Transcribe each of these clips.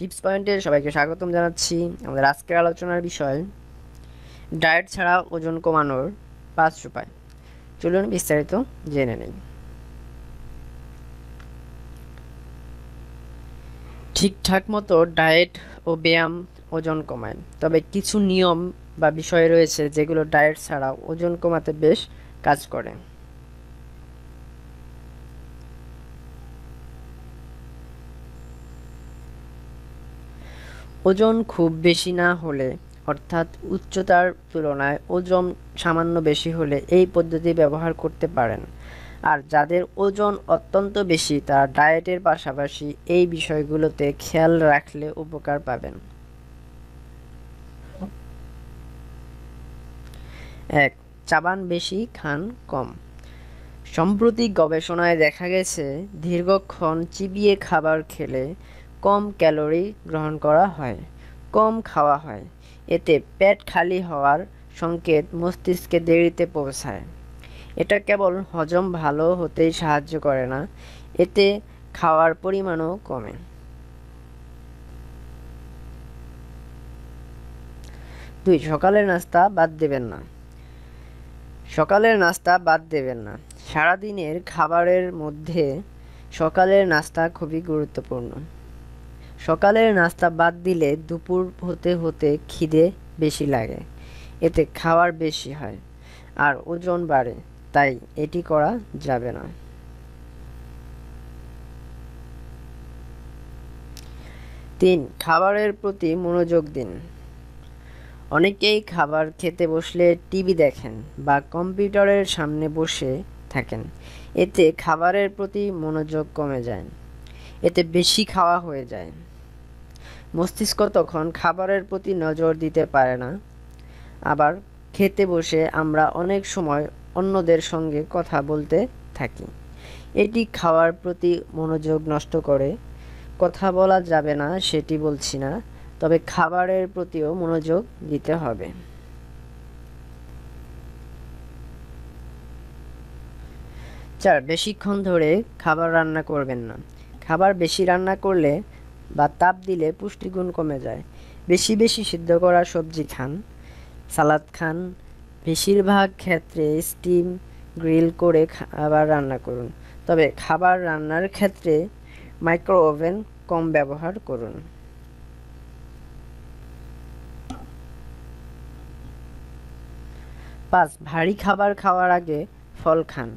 Tips পয়েন্টে সবাইকে স্বাগতম জানাচ্ছি। আমাদের আজকের আলোচনার বিষয় ডায়েট ছাড়া ওজন কমানোর 5 উপায়। চলুন বিস্তারিত জেনে নেই। ঠিকঠাক মতো ডায়েট ও ব্যায়াম ওজন কমায়, তবে কিছু নিয়ম বা বিষয় রয়েছে যেগুলো ডায়েট ছাড়া ওজন কমাতে বেশ কাজ করে। ওজন খুব বেশি না হলে, অর্থাৎ উচ্চতার তুলনায় ওজন সামান্য বেশি হলে এই পদ্ধতি ব্যবহার করতে পারেন। আর যাদের ওজন অত্যন্ত বেশি তারা ডায়েটের পাশাপাশি এই বিষয়গুলোতে খেয়াল রাখলে উপকার পাবেন। 1. চাবান বেশি, খান কম। সম্প্রতি গবেষণায় দেখা গেছে দীর্ঘক্ষণ চিবিয়ে খাবার খেলে কম ক্যালোরি গ্রহণ করা হয়, কম খাওয়া হয়। এতে পেট খালি হওয়ার সংকেত মস্তিষ্কে দেরিতে পৌঁছায়। এটা কেবল হজম ভালো হতেই সাহায্য করে না, এতে খাওয়ার পরিমাণও কমে। 2. সকালের নাস্তা বাদ দেবেন না। সকালের নাস্তা বাদ দেবেন না। সারাদিনের খাবারের মধ্যে সকালের নাস্তা খুবই গুরুত্বপূর্ণ। সকালের নাস্তা বাদ দিলে দুপুর হতে হতে খিদে বেশি লাগে, এতে খাওয়ার বেশি হয় আর ওজন বাড়ে, তাই এটি করা যাবে না। 3. খাবারের প্রতি মনোযোগ দিন। অনেকেই খাবার খেতে বসলে টিভি দেখেন বা কম্পিউটারের সামনে বসে থাকেন, এতে খাবারের প্রতি মনোযোগ কমে যায়, এতে বেশি খাওয়া হয়ে যায়। মস্তিষ্ক তখন খাবারের প্রতি নজর দিতে পারে না। আবার খেতে বসে আমরা অনেক সময় অন্যদের সঙ্গে কথা বলতে থাকি, এটি খাওয়ার প্রতি মনোযোগ নষ্ট করে। কথা বলা যাবে না সেটি বলছি না, তবে খাবারের প্রতিও মনোযোগ দিতে হবে। 4. বেশিক্ষণ ধরে খাবার রান্না করবেন না। খাবার বেশি রান্না করলে বা তাপ দিলে পুষ্টিগুণ কমে যায়। বেশি বেশি সিদ্ধ করা সবজি খান, সালাদ খান। বেশিরভাগ ক্ষেত্রে স্টিম, গ্রিল করে খাবার রান্না করুন, তবে খাবার রান্নার ক্ষেত্রে মাইক্রো ওভেন কম ব্যবহার করুন। 5. ভারী খাবার খাওয়ার আগে ফল খান।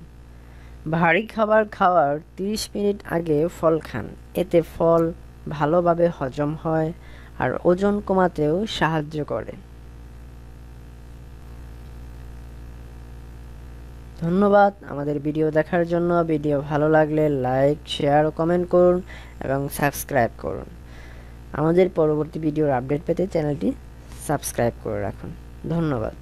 ভারী খাবার খাওয়ার 30 মিনিট আগে ফল খান, এতে ফল ভালোভাবে হজম হয় আর ওজন কমাতেও সাহায্য করে। ধন্যবাদ আমাদের ভিডিও দেখার জন্য। ভিডিও ভালো লাগলে লাইক, শেয়ার ও কমেন্ট করুন এবং সাবস্ক্রাইব করুন। আমাদের পরবর্তী ভিডিওর আপডেট পেতে চ্যানেলটি সাবস্ক্রাইব করে রাখুন। ধন্যবাদ।